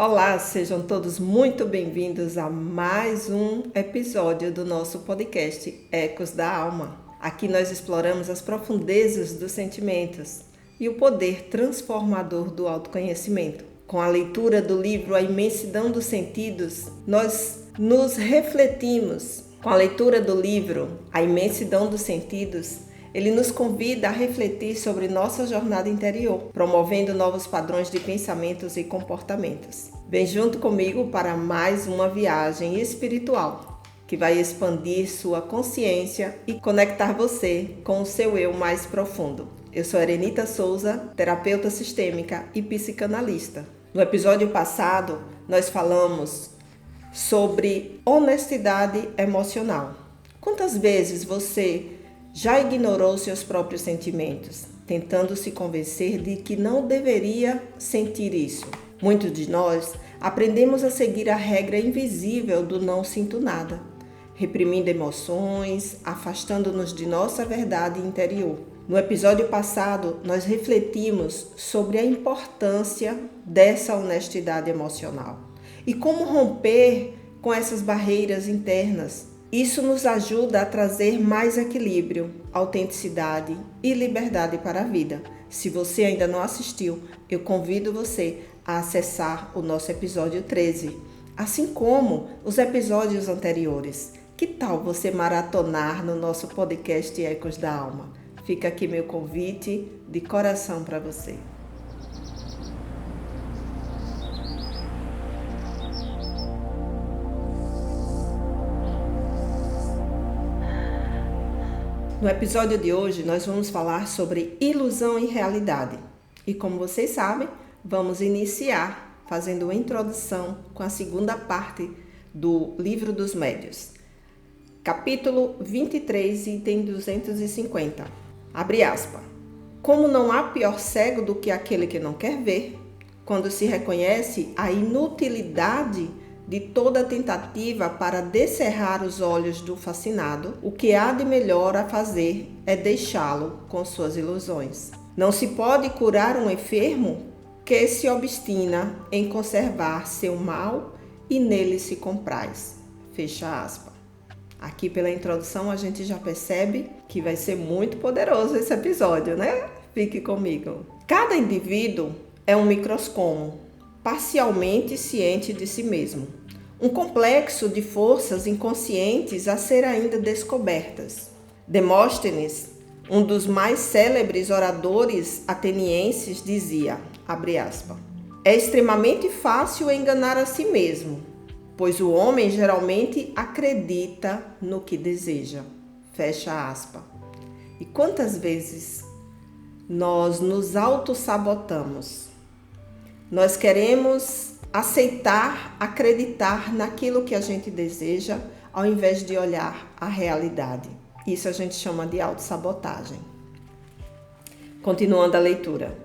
Olá, sejam todos muito bem-vindos a mais um episódio do nosso podcast Ecos da Alma. Aqui nós exploramos as profundezas dos sentimentos e o poder transformador do autoconhecimento. Com a leitura do livro A Imensidão dos Sentidos, nós nos refletimos. Com a leitura do livro A Imensidão dos Sentidos, ele nos convida a refletir sobre nossa jornada interior, promovendo novos padrões de pensamentos e comportamentos. Vem junto comigo para mais uma viagem espiritual, que vai expandir sua consciência e conectar você com o seu eu mais profundo. Eu sou Erenita Souza, terapeuta sistêmica e psicanalista. No episódio passado, nós falamos sobre honestidade emocional. Quantas vezes você já ignorou seus próprios sentimentos, tentando se convencer de que não deveria sentir isso? Muitos de nós aprendemos a seguir a regra invisível do não sinto nada, reprimindo emoções, afastando-nos de nossa verdade interior. No episódio passado, nós refletimos sobre a importância dessa honestidade emocional e como romper com essas barreiras internas. Isso nos ajuda a trazer mais equilíbrio, autenticidade e liberdade para a vida. Se você ainda não assistiu, eu convido você a acessar o nosso episódio 13, assim como os episódios anteriores. Que tal você maratonar no nosso podcast Ecos da Alma? Fica aqui meu convite de coração para você. No episódio de hoje, nós vamos falar sobre ilusão e realidade. E como vocês sabem, vamos iniciar fazendo uma introdução com a segunda parte do Livro dos Médiuns. Capítulo 23, item 250. Abre aspas. Como não há pior cego do que aquele que não quer ver, quando se reconhece a inutilidade de toda tentativa para descerrar os olhos do fascinado, o que há de melhor a fazer é deixá-lo com suas ilusões. Não se pode curar um enfermo que se obstina em conservar seu mal e nele se compraz. Fecha aspas. Aqui pela introdução a gente já percebe que vai ser muito poderoso esse episódio, né? Fique comigo. Cada indivíduo é um microscópio, parcialmente ciente de si mesmo. Um complexo de forças inconscientes a ser ainda descobertas. Demóstenes, um dos mais célebres oradores atenienses, dizia, abre aspas, é extremamente fácil enganar a si mesmo, pois o homem geralmente acredita no que deseja. Fecha aspas. E quantas vezes nós nos autossabotamos? Nós queremos aceitar, acreditar naquilo que a gente deseja, ao invés de olhar a realidade. Isso a gente chama de autossabotagem. Continuando a leitura.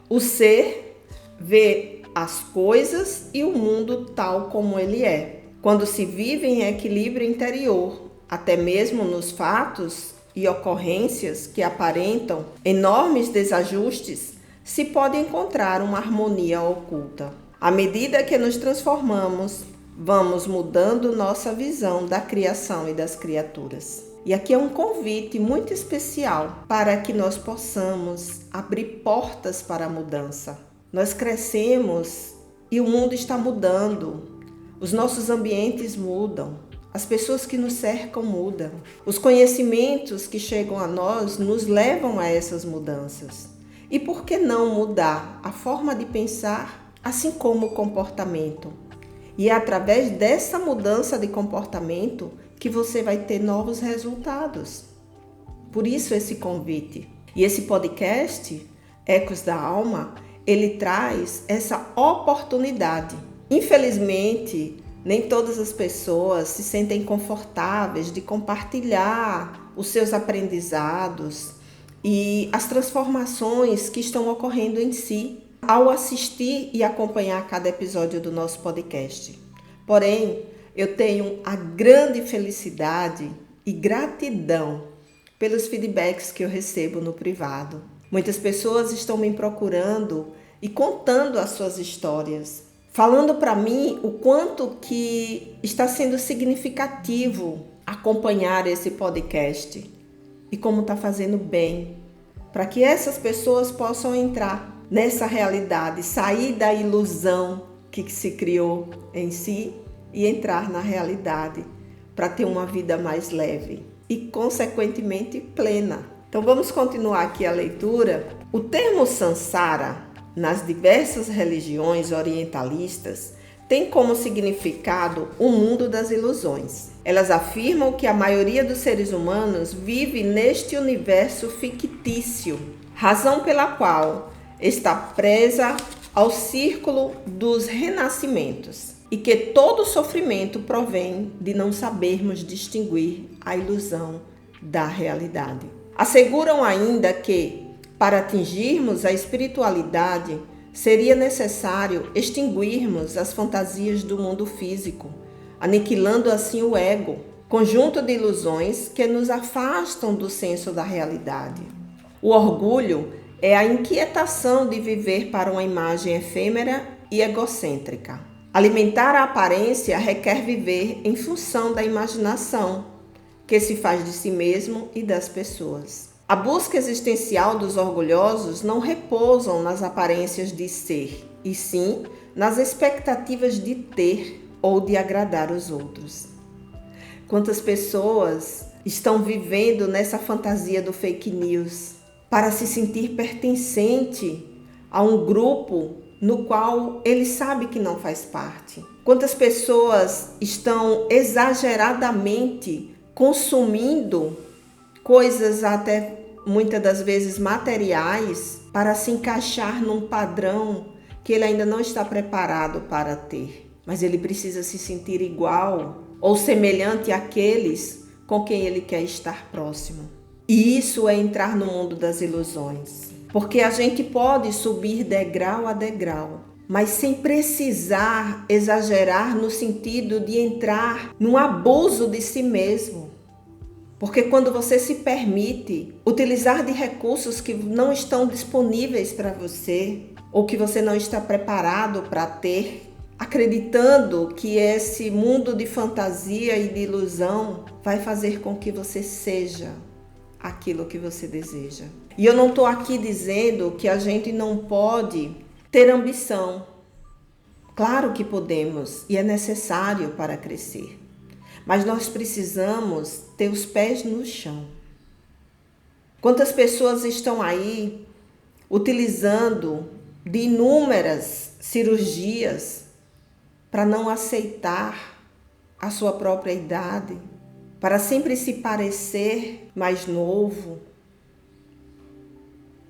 O ser vê as coisas e o mundo tal como ele é. Quando se vive em equilíbrio interior, até mesmo nos fatos e ocorrências que aparentam enormes desajustes, se pode encontrar uma harmonia oculta. À medida que nos transformamos, vamos mudando nossa visão da criação e das criaturas. E aqui é um convite muito especial para que nós possamos abrir portas para a mudança. Nós crescemos e o mundo está mudando. Os nossos ambientes mudam. As pessoas que nos cercam mudam. Os conhecimentos que chegam a nós nos levam a essas mudanças. E por que não mudar a forma de pensar, assim como o comportamento? E é através dessa mudança de comportamento que você vai ter novos resultados. Por isso esse convite. E esse podcast, Ecos da Alma, ele traz essa oportunidade. Infelizmente, nem todas as pessoas se sentem confortáveis de compartilhar os seus aprendizados e as transformações que estão ocorrendo em si ao assistir e acompanhar cada episódio do nosso podcast. Porém, eu tenho a grande felicidade e gratidão pelos feedbacks que eu recebo no privado. Muitas pessoas estão me procurando e contando as suas histórias. falando para mim o quanto que está sendo significativo acompanhar esse podcast e como está fazendo bem para que essas pessoas possam entrar nessa realidade, sair da ilusão que se criou em si e entrar na realidade para ter uma vida mais leve e, consequentemente, plena. Então vamos continuar aqui a leitura. O termo samsara, nas diversas religiões orientalistas, tem como significado o mundo das ilusões. Elas afirmam que a maioria dos seres humanos vive neste universo fictício, razão pela qual está presa ao círculo dos renascimentos e que todo sofrimento provém de não sabermos distinguir a ilusão da realidade. Asseguram ainda que, para atingirmos a espiritualidade, seria necessário extinguirmos as fantasias do mundo físico, aniquilando assim o ego, conjunto de ilusões que nos afastam do senso da realidade. O orgulho é a inquietação de viver para uma imagem efêmera e egocêntrica. Alimentar a aparência requer viver em função da imaginação, que se faz de si mesmo e das pessoas. A busca existencial dos orgulhosos não repousam nas aparências de ser, e sim nas expectativas de ter ou de agradar os outros. Quantas pessoas estão vivendo nessa fantasia do fake news para se sentir pertencente a um grupo no qual ele sabe que não faz parte? Quantas pessoas estão exageradamente consumindo coisas até muitas das vezes materiais para se encaixar num padrão que ele ainda não está preparado para ter, mas ele precisa se sentir igual ou semelhante àqueles com quem ele quer estar próximo. E isso é entrar no mundo das ilusões, porque a gente pode subir degrau a degrau, mas sem precisar exagerar no sentido de entrar num abuso de si mesmo. Porque quando você se permite utilizar de recursos que não estão disponíveis para você, ou que você não está preparado para ter, acreditando que esse mundo de fantasia e de ilusão vai fazer com que você seja aquilo que você deseja. E eu não estou aqui dizendo que a gente não pode ter ambição. Claro que podemos e é necessário para crescer. Mas nós precisamos ter os pés no chão. Quantas pessoas estão aí utilizando de inúmeras cirurgias para não aceitar a sua própria idade, para sempre se parecer mais novo.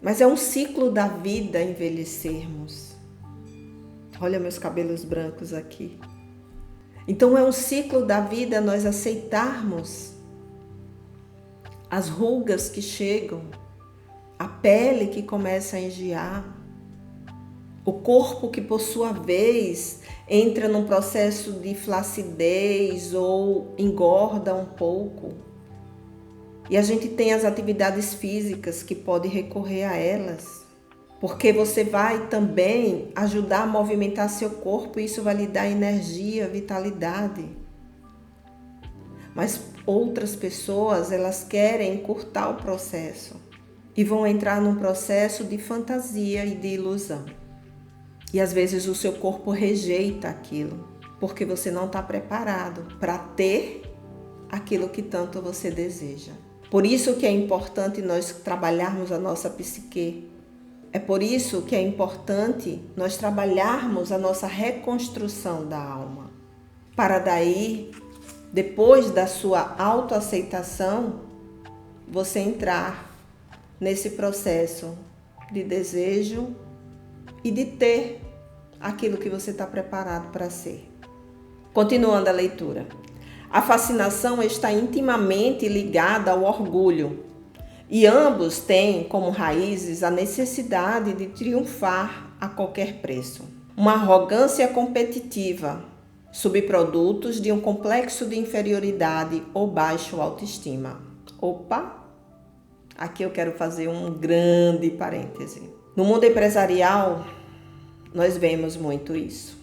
Mas é um ciclo da vida envelhecermos. Olha meus cabelos brancos aqui. Então é um ciclo da vida nós aceitarmos as rugas que chegam, a pele que começa a engiar, o corpo que por sua vez entra num processo de flacidez ou engorda um pouco. E a gente tem as atividades físicas que pode recorrer a elas, porque você vai também ajudar a movimentar seu corpo e isso vai lhe dar energia, vitalidade. Mas outras pessoas, elas querem encurtar o processo e vão entrar num processo de fantasia e de ilusão. E às vezes o seu corpo rejeita aquilo, porque você não está preparado para ter aquilo que tanto você deseja. Por isso que é importante nós trabalharmos a nossa psique. É por isso que é importante nós trabalharmos a nossa reconstrução da alma. Para daí, depois da sua autoaceitação, você entrar nesse processo de desejo e de ter aquilo que você está preparado para ser. Continuando a leitura. A fascinação está intimamente ligada ao orgulho e ambos têm como raízes a necessidade de triunfar a qualquer preço. Uma arrogância competitiva, subprodutos de um complexo de inferioridade ou baixa autoestima. Opa! Aqui eu quero fazer um grande parêntese. No mundo empresarial, nós vemos muito isso.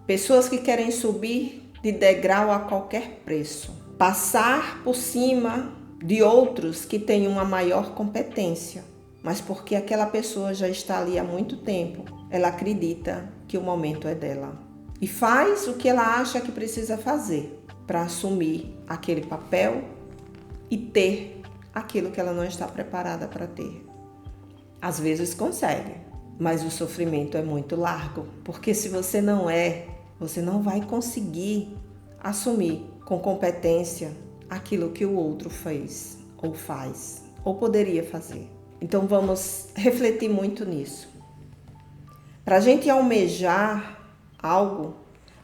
Pessoas que querem subir de degrau a qualquer preço, passar por cima de outros que têm uma maior competência, mas porque aquela pessoa já está ali há muito tempo, ela acredita que o momento é dela e faz o que ela acha que precisa fazer para assumir aquele papel e ter aquilo que ela não está preparada para ter. Às vezes consegue, mas o sofrimento é muito largo, porque se você não vai conseguir assumir com competência aquilo que o outro fez, ou faz, ou poderia fazer. Então vamos refletir muito nisso. Para a gente almejar algo,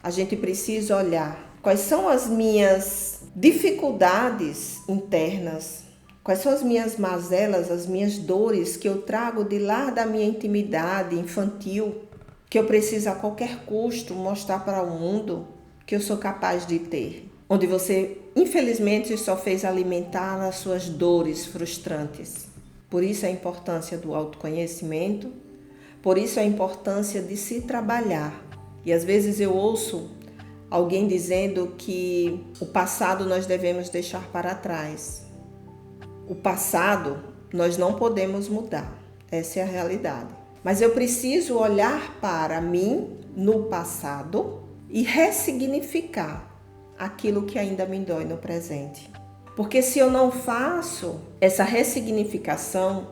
a gente precisa olhar quais são as minhas dificuldades internas, quais são as minhas mazelas, as minhas dores que eu trago de lá da minha intimidade infantil, que eu preciso a qualquer custo mostrar para o mundo que eu sou capaz de ter. Onde você, infelizmente, só fez alimentar as suas dores frustrantes. Por isso a importância do autoconhecimento, por isso a importância de se trabalhar. E às vezes eu ouço alguém dizendo que o passado nós devemos deixar para trás. O passado nós não podemos mudar, essa é a realidade. Mas eu preciso olhar para mim no passado e ressignificar aquilo que ainda me dói no presente. Porque se eu não faço essa ressignificação,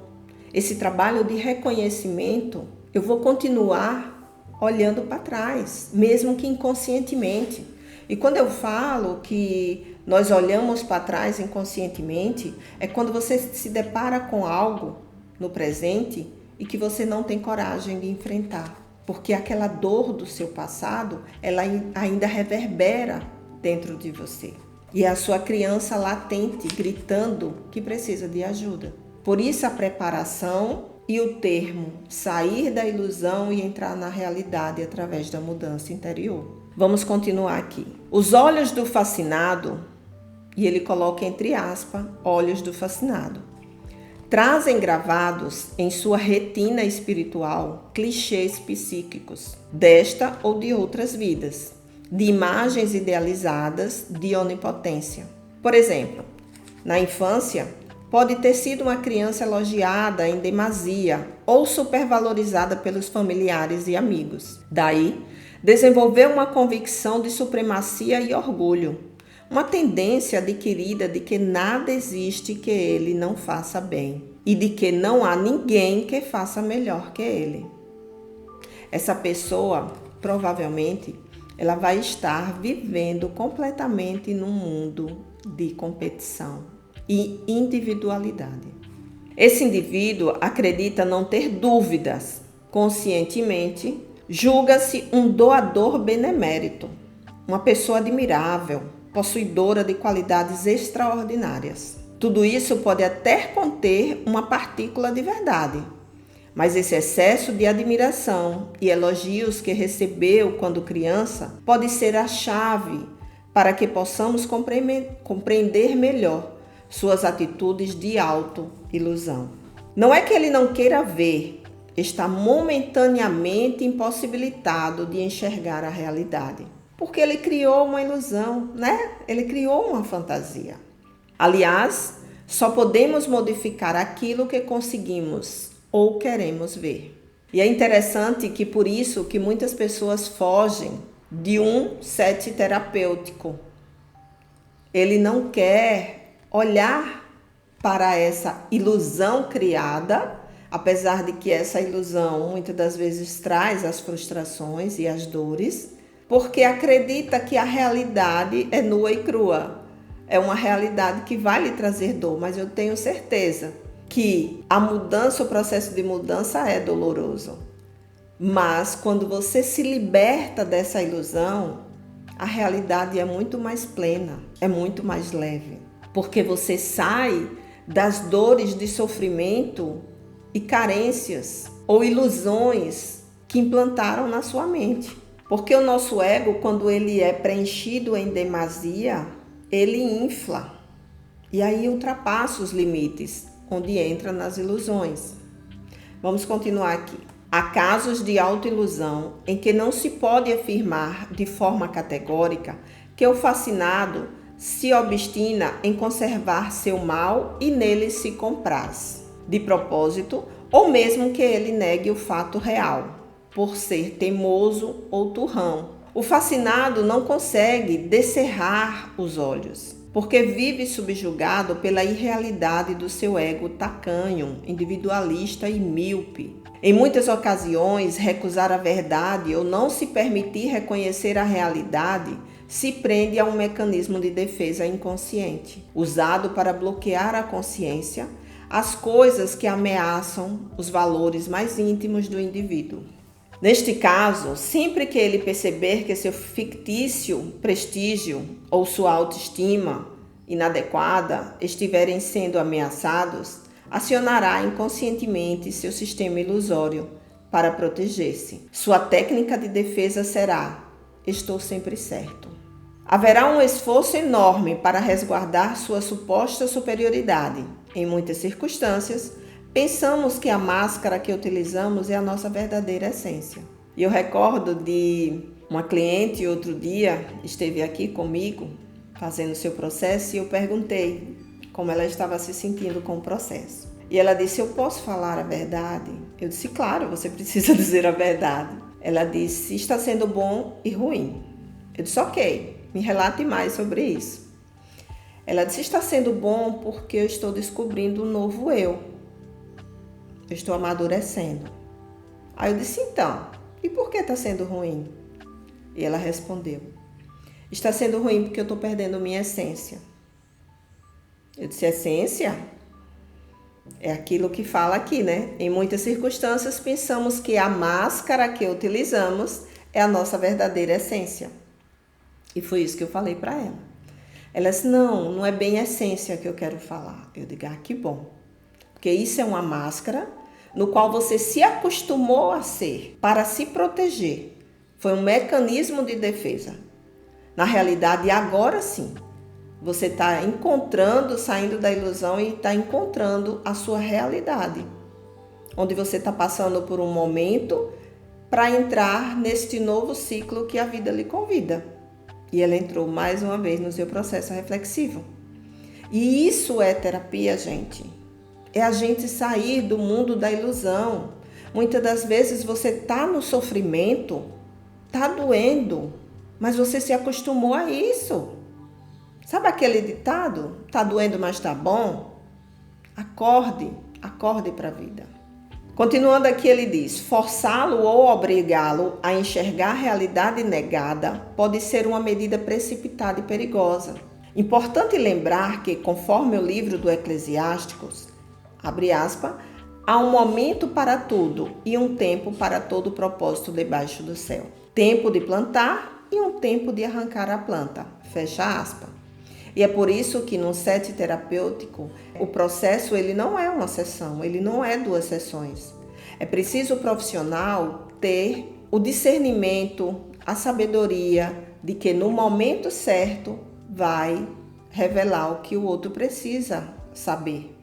esse trabalho de reconhecimento, eu vou continuar olhando para trás, mesmo que inconscientemente. E quando eu falo que nós olhamos para trás inconscientemente, é quando você se depara com algo no presente e que você não tem coragem de enfrentar. Porque aquela dor do seu passado, ela ainda reverbera dentro de você. E é a sua criança latente, gritando que precisa de ajuda. Por isso a preparação e o termo sair da ilusão e entrar na realidade através da mudança interior. Vamos continuar aqui. Os olhos do fascinado, e ele coloca entre aspas, olhos do fascinado, trazem gravados em sua retina espiritual clichês psíquicos desta ou de outras vidas, de imagens idealizadas de onipotência. Por exemplo, na infância, pode ter sido uma criança elogiada em demasia ou supervalorizada pelos familiares e amigos. Daí, desenvolveu uma convicção de supremacia e orgulho, uma tendência adquirida de que nada existe que ele não faça bem e de que não há ninguém que faça melhor que ele. Essa pessoa, provavelmente, ela vai estar vivendo completamente num mundo de competição e individualidade. Esse indivíduo acredita não ter dúvidas, conscientemente, julga-se um doador benemérito, uma pessoa admirável, possuidora de qualidades extraordinárias. Tudo isso pode até conter uma partícula de verdade, mas esse excesso de admiração e elogios que recebeu quando criança pode ser a chave para que possamos compreender melhor suas atitudes de auto-ilusão. Não é que ele não queira ver, está momentaneamente impossibilitado de enxergar a realidade, porque ele criou uma ilusão, né? Ele criou uma fantasia. Aliás, só podemos modificar aquilo que conseguimos ou queremos ver. E é interessante que por isso que muitas pessoas fogem de um set terapêutico. Ele não quer olhar para essa ilusão criada, apesar de que essa ilusão muitas das vezes traz as frustrações e as dores, porque acredita que a realidade é nua e crua. É uma realidade que vai lhe trazer dor, mas eu tenho certeza que a mudança, o processo de mudança é doloroso. Mas quando você se liberta dessa ilusão, a realidade é muito mais plena, é muito mais leve. Porque você sai das dores de sofrimento e carências ou ilusões que implantaram na sua mente. Porque o nosso ego, quando ele é preenchido em demasia, ele infla. E aí ultrapassa os limites, onde entra nas ilusões. Vamos continuar aqui. Há casos de autoilusão em que não se pode afirmar de forma categórica que o fascinado se obstina em conservar seu mal e nele se compraz, de propósito, ou mesmo que ele negue o fato real, por ser teimoso ou turrão. O fascinado não consegue descerrar os olhos, porque vive subjugado pela irrealidade do seu ego tacanho, individualista e míope. Em muitas ocasiões, recusar a verdade ou não se permitir reconhecer a realidade se prende a um mecanismo de defesa inconsciente, usado para bloquear a consciência, as coisas que ameaçam os valores mais íntimos do indivíduo. Neste caso, sempre que ele perceber que seu fictício prestígio ou sua autoestima inadequada estiverem sendo ameaçados, acionará inconscientemente seu sistema ilusório para proteger-se. Sua técnica de defesa será: estou sempre certo. Haverá um esforço enorme para resguardar sua suposta superioridade. Em muitas circunstâncias, pensamos que a máscara que utilizamos é a nossa verdadeira essência. E eu recordo de uma cliente outro dia esteve aqui comigo fazendo seu processo e eu perguntei como ela estava se sentindo com o processo. E ela disse: eu posso falar a verdade? Eu disse: claro, você precisa dizer a verdade. Ela disse: está sendo bom e ruim. Eu disse: ok, me relate mais sobre isso. Ela disse: está sendo bom porque eu estou descobrindo um novo eu. Eu estou amadurecendo. Aí eu disse: então, e por que está sendo ruim? E ela respondeu: está sendo ruim porque eu estou perdendo minha essência. Eu disse: essência? É aquilo que fala aqui, né? Em muitas circunstâncias, pensamos que a máscara que utilizamos é a nossa verdadeira essência. E foi isso que eu falei para ela. Ela disse: não é bem a essência que eu quero falar. Eu digo: ah, que bom. Porque isso é uma máscara no qual você se acostumou a ser para se proteger. Foi um mecanismo de defesa. Na realidade, agora sim, você está encontrando, saindo da ilusão e está encontrando a sua realidade. Onde você está passando por um momento para entrar neste novo ciclo que a vida lhe convida. E ela entrou mais uma vez no seu processo reflexivo. E isso é terapia, gente. É a gente sair do mundo da ilusão. Muitas das vezes você está no sofrimento, está doendo, mas você se acostumou a isso. Sabe aquele ditado? Tá doendo, mas tá bom? Acorde para a vida. Continuando aqui, ele diz: forçá-lo ou obrigá-lo a enxergar a realidade negada pode ser uma medida precipitada e perigosa. Importante lembrar que, conforme o livro do Eclesiásticos, abre aspas, há um momento para tudo e um tempo para todo propósito debaixo do céu. Tempo de plantar e um tempo de arrancar a planta. Fecha aspas. E é por isso que no set terapêutico, o processo ele não é uma sessão, ele não é 2 sessões. É preciso o profissional ter o discernimento, a sabedoria de que no momento certo vai revelar o que o outro precisa saber.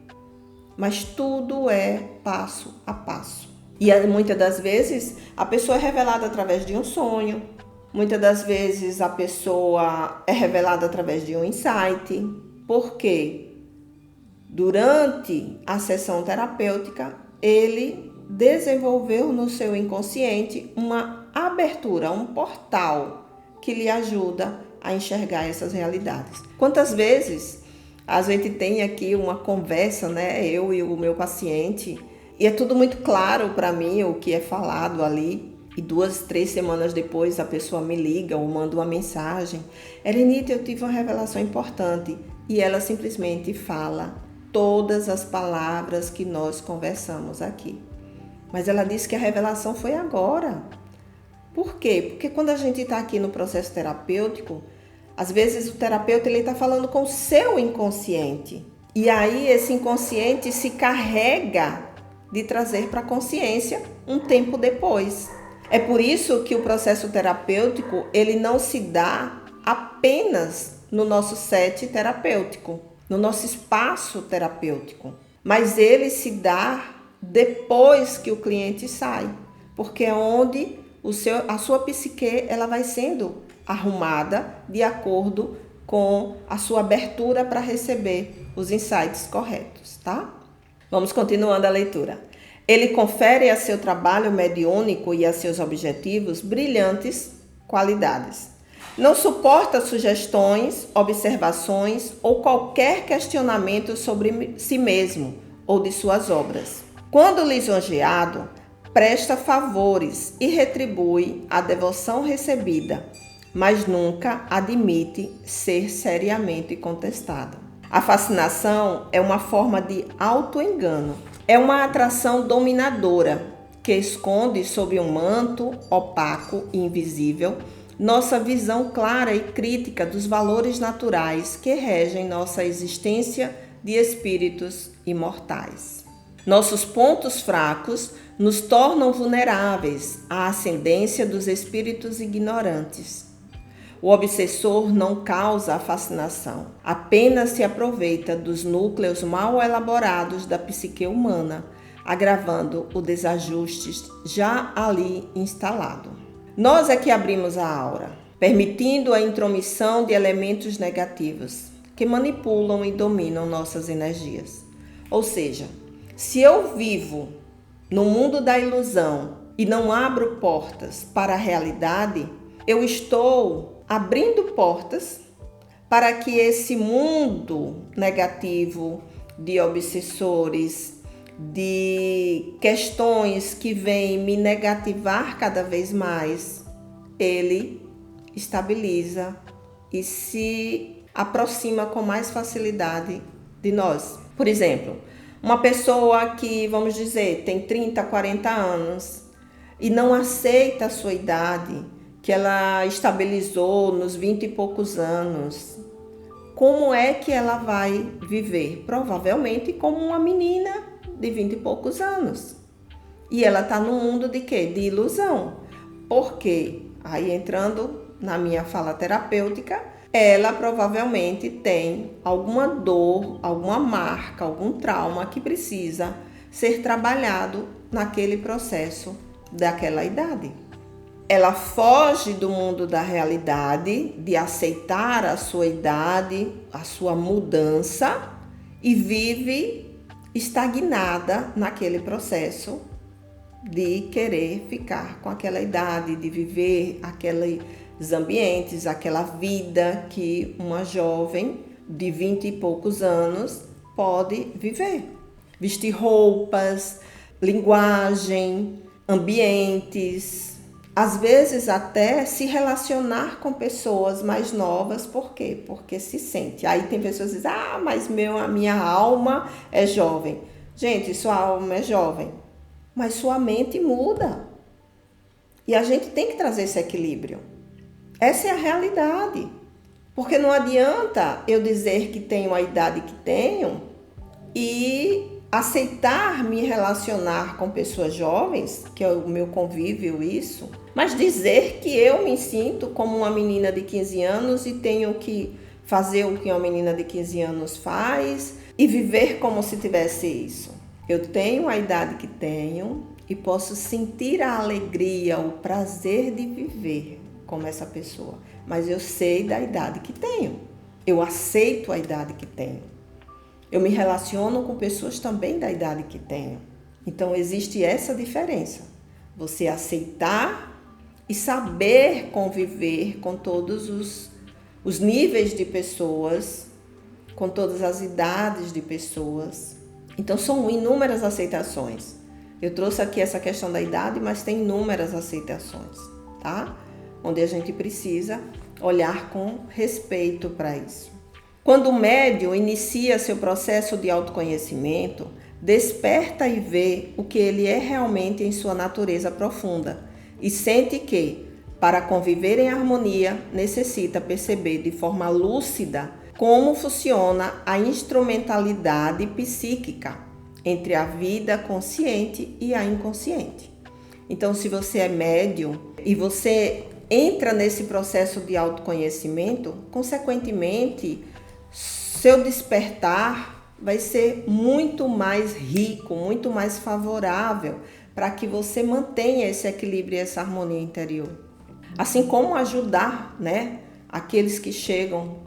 Mas tudo é passo a passo. E muitas das vezes a pessoa é revelada através de um sonho. Muitas das vezes a pessoa é revelada através de um insight, porque durante a sessão terapêutica ele desenvolveu no seu inconsciente uma abertura, um portal que lhe ajuda a enxergar essas realidades. Quantas vezes a gente tem aqui uma conversa, né, eu e o meu paciente, e é tudo muito claro para mim o que é falado ali. E 2, 3 semanas depois a pessoa me liga ou manda uma mensagem: Elenita, eu tive uma revelação importante. E ela simplesmente fala todas as palavras que nós conversamos aqui. Mas ela disse que a revelação foi agora. Por quê? Porque quando a gente está aqui no processo terapêutico, às vezes o terapeuta está falando com o seu inconsciente. E aí esse inconsciente se carrega de trazer para a consciência um tempo depois. É por isso que o processo terapêutico ele não se dá apenas no nosso set terapêutico, no nosso espaço terapêutico, mas ele se dá depois que o cliente sai. porque é onde a sua psique ela vai sendo arrumada de acordo com a sua abertura para receber os insights corretos, tá? Vamos continuando a leitura. Ele confere a seu trabalho mediúnico e a seus objetivos brilhantes qualidades. Não suporta sugestões, observações ou qualquer questionamento sobre si mesmo ou de suas obras. Quando lisonjeado, presta favores e retribui a devoção recebida, mas nunca admite ser seriamente contestado. A fascinação é uma forma de auto-engano. É uma atração dominadora que esconde sob um manto opaco e invisível nossa visão clara e crítica dos valores naturais que regem nossa existência de espíritos imortais. Nossos pontos fracos nos tornam vulneráveis à ascendência dos espíritos ignorantes. O obsessor não causa a fascinação, apenas se aproveita dos núcleos mal elaborados da psique humana, agravando o desajuste já ali instalado. Nós é que abrimos a aura, permitindo a intromissão de elementos negativos que manipulam e dominam nossas energias. Ou seja, se eu vivo no mundo da ilusão e não abro portas para a realidade, eu estou abrindo portas para que esse mundo negativo de obsessores, de questões que vêm me negativar cada vez mais, ele estabiliza e se aproxima com mais facilidade de nós. Por exemplo, uma pessoa que, vamos dizer, tem 30, 40 anos e não aceita a sua idade, que ela estabilizou nos 20 e poucos anos, como é que ela vai viver? Provavelmente como uma menina de 20 e poucos anos. E ela está no mundo de quê? De ilusão. Porque, aí entrando na minha fala terapêutica, ela provavelmente tem alguma dor, alguma marca, algum trauma que precisa ser trabalhado naquele processo daquela idade. Ela foge do mundo da realidade, de aceitar a sua idade, a sua mudança, e vive estagnada naquele processo de querer ficar com aquela idade, de viver aqueles ambientes, aquela vida que uma jovem de 20 e poucos anos pode viver. Vestir roupas, linguagem, ambientes, às vezes até se relacionar com pessoas mais novas. Por quê? Porque se sente. Aí tem pessoas que dizem, mas a minha alma é jovem. Gente, sua alma é jovem, mas sua mente muda. E a gente tem que trazer esse equilíbrio. Essa é a realidade. Porque não adianta eu dizer que tenho a idade que tenho e aceitar me relacionar com pessoas jovens, que é o meu convívio isso, mas dizer que eu me sinto como uma menina de 15 anos e tenho que fazer o que uma menina de 15 anos faz e viver como se tivesse isso. Eu tenho a idade que tenho e posso sentir a alegria, o prazer de viver como essa pessoa, mas eu sei da idade que tenho. Eu aceito a idade que tenho. Eu me relaciono com pessoas também da idade que tenho. Então, existe essa diferença. Você aceitar e saber conviver com todos os níveis de pessoas, com todas as idades de pessoas. Então, são inúmeras aceitações. Eu trouxe aqui essa questão da idade, mas tem inúmeras aceitações, tá? Onde a gente precisa olhar com respeito para isso. Quando o médium inicia seu processo de autoconhecimento, desperta e vê o que ele é realmente em sua natureza profunda e sente que, para conviver em harmonia, necessita perceber de forma lúcida como funciona a instrumentalidade psíquica entre a vida consciente e a inconsciente. Então, se você é médium e você entra nesse processo de autoconhecimento, consequentemente, seu despertar vai ser muito mais rico, muito mais favorável, para que você mantenha esse equilíbrio e essa harmonia interior. Assim como ajudar, aqueles que chegam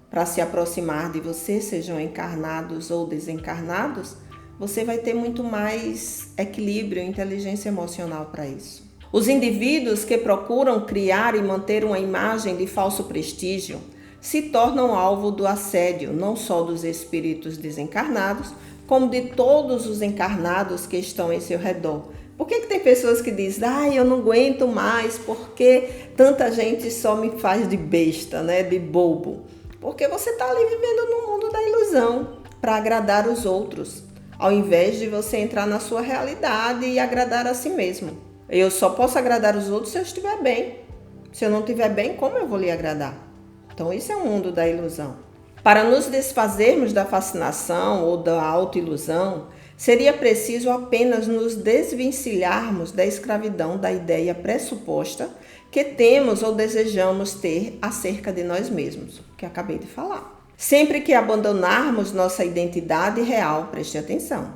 para se aproximar de você, sejam encarnados ou desencarnados, você vai ter muito mais equilíbrio e inteligência emocional para isso. Os indivíduos que procuram criar e manter uma imagem de falso prestígio se tornam alvo do assédio, não só dos espíritos desencarnados, como de todos os encarnados que estão em seu redor. Por que tem pessoas que dizem, eu não aguento mais, porque tanta gente só me faz de besta, de bobo? Porque você está ali vivendo no mundo da ilusão, para agradar os outros, ao invés de você entrar na sua realidade e agradar a si mesmo. Eu só posso agradar os outros se eu estiver bem. Se eu não estiver bem, como eu vou lhe agradar? Então isso é um mundo da ilusão. Para nos desfazermos da fascinação ou da autoilusão, seria preciso apenas nos desvencilharmos da escravidão da ideia pressuposta que temos ou desejamos ter acerca de nós mesmos, que acabei de falar. Sempre que abandonarmos nossa identidade real, preste atenção,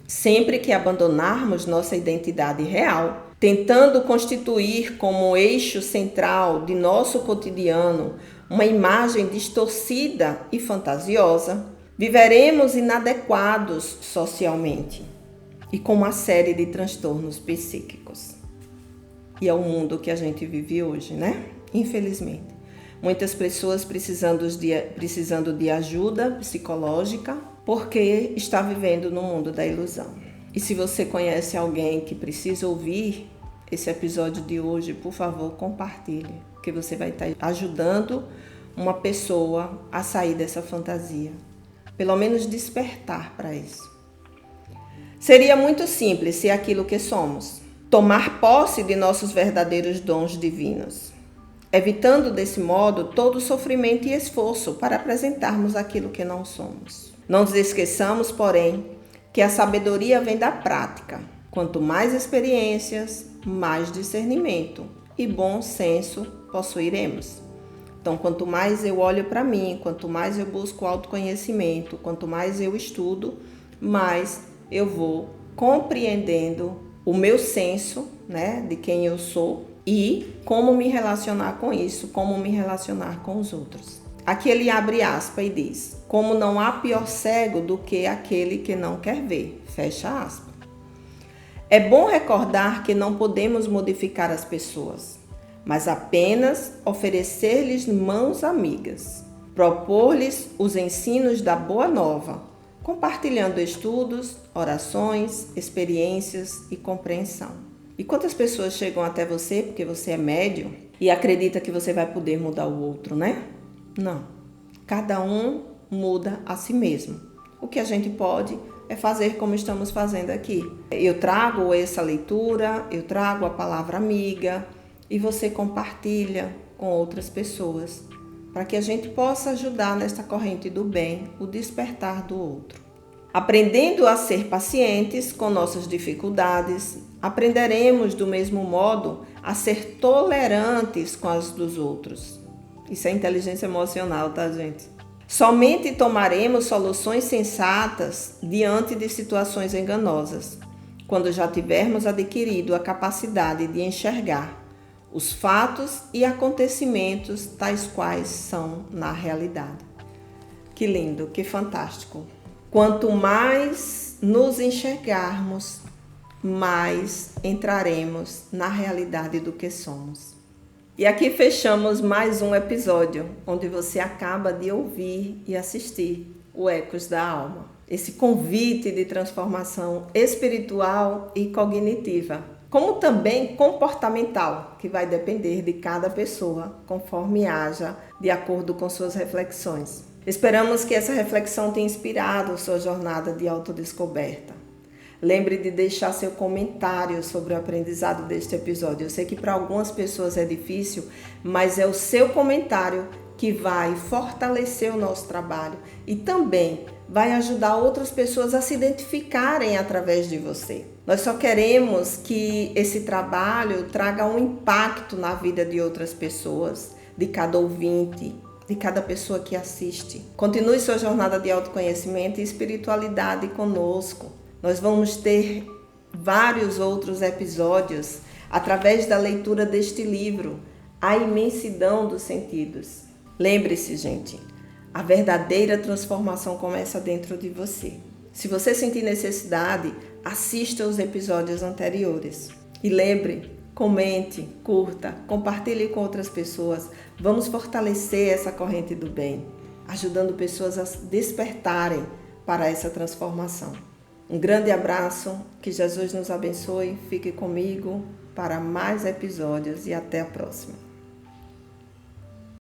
sempre que abandonarmos nossa identidade real, tentando constituir como eixo central de nosso cotidiano uma imagem distorcida e fantasiosa, viveremos inadequados socialmente e com uma série de transtornos psíquicos. E é o mundo que a gente vive hoje, Infelizmente. Muitas pessoas precisando de ajuda psicológica porque está vivendo no mundo da ilusão. E se você conhece alguém que precisa ouvir esse episódio de hoje, por favor, compartilhe, porque você vai estar ajudando uma pessoa a sair dessa fantasia. Pelo menos despertar para isso. Seria muito simples ser aquilo que somos. Tomar posse de nossos verdadeiros dons divinos. Evitando desse modo todo sofrimento e esforço para apresentarmos aquilo que não somos. Não nos esqueçamos, porém, que a sabedoria vem da prática. Quanto mais experiências, mais discernimento e bom senso possuiremos. Então, quanto mais eu olho para mim, quanto mais eu busco autoconhecimento, quanto mais eu estudo, mais eu vou compreendendo o meu senso, de quem eu sou e como me relacionar com isso, como me relacionar com os outros. Aqui ele abre aspas e diz, como não há pior cego do que aquele que não quer ver, fecha aspas. É bom recordar que não podemos modificar as pessoas, mas apenas oferecer-lhes mãos amigas, propor-lhes os ensinos da Boa Nova, compartilhando estudos, orações, experiências e compreensão. E quantas pessoas chegam até você porque você é médium e acredita que você vai poder mudar o outro, Não. Cada um muda a si mesmo. O que a gente pode é fazer como estamos fazendo aqui. Eu trago essa leitura, eu trago a palavra amiga, e você compartilha com outras pessoas, para que a gente possa ajudar nesta corrente do bem, o despertar do outro. Aprendendo a ser pacientes com nossas dificuldades, aprenderemos do mesmo modo a ser tolerantes com as dos outros. Isso é inteligência emocional, tá, gente? Somente tomaremos soluções sensatas diante de situações enganosas, quando já tivermos adquirido a capacidade de enxergar os fatos e acontecimentos tais quais são na realidade. Que lindo, que fantástico. Quanto mais nos enxergarmos, mais entraremos na realidade do que somos. E aqui fechamos mais um episódio, onde você acaba de ouvir e assistir o Ecos da Alma. Esse convite de transformação espiritual e cognitiva, como também comportamental, que vai depender de cada pessoa, conforme haja, de acordo com suas reflexões. Esperamos que essa reflexão tenha inspirado sua jornada de autodescoberta. Lembre de deixar seu comentário sobre o aprendizado deste episódio. Eu sei que para algumas pessoas é difícil, mas é o seu comentário que vai fortalecer o nosso trabalho e também vai ajudar outras pessoas a se identificarem através de você. Nós só queremos que esse trabalho traga um impacto na vida de outras pessoas, de cada ouvinte, de cada pessoa que assiste. Continue sua jornada de autoconhecimento e espiritualidade conosco. Nós vamos ter vários outros episódios através da leitura deste livro, A Imensidão dos Sentidos. Lembre-se, gente, a verdadeira transformação começa dentro de você. Se você sentir necessidade, assista os episódios anteriores. E lembre, comente, curta, compartilhe com outras pessoas. Vamos fortalecer essa corrente do bem, ajudando pessoas a despertarem para essa transformação. Um grande abraço, que Jesus nos abençoe, fique comigo para mais episódios e até a próxima.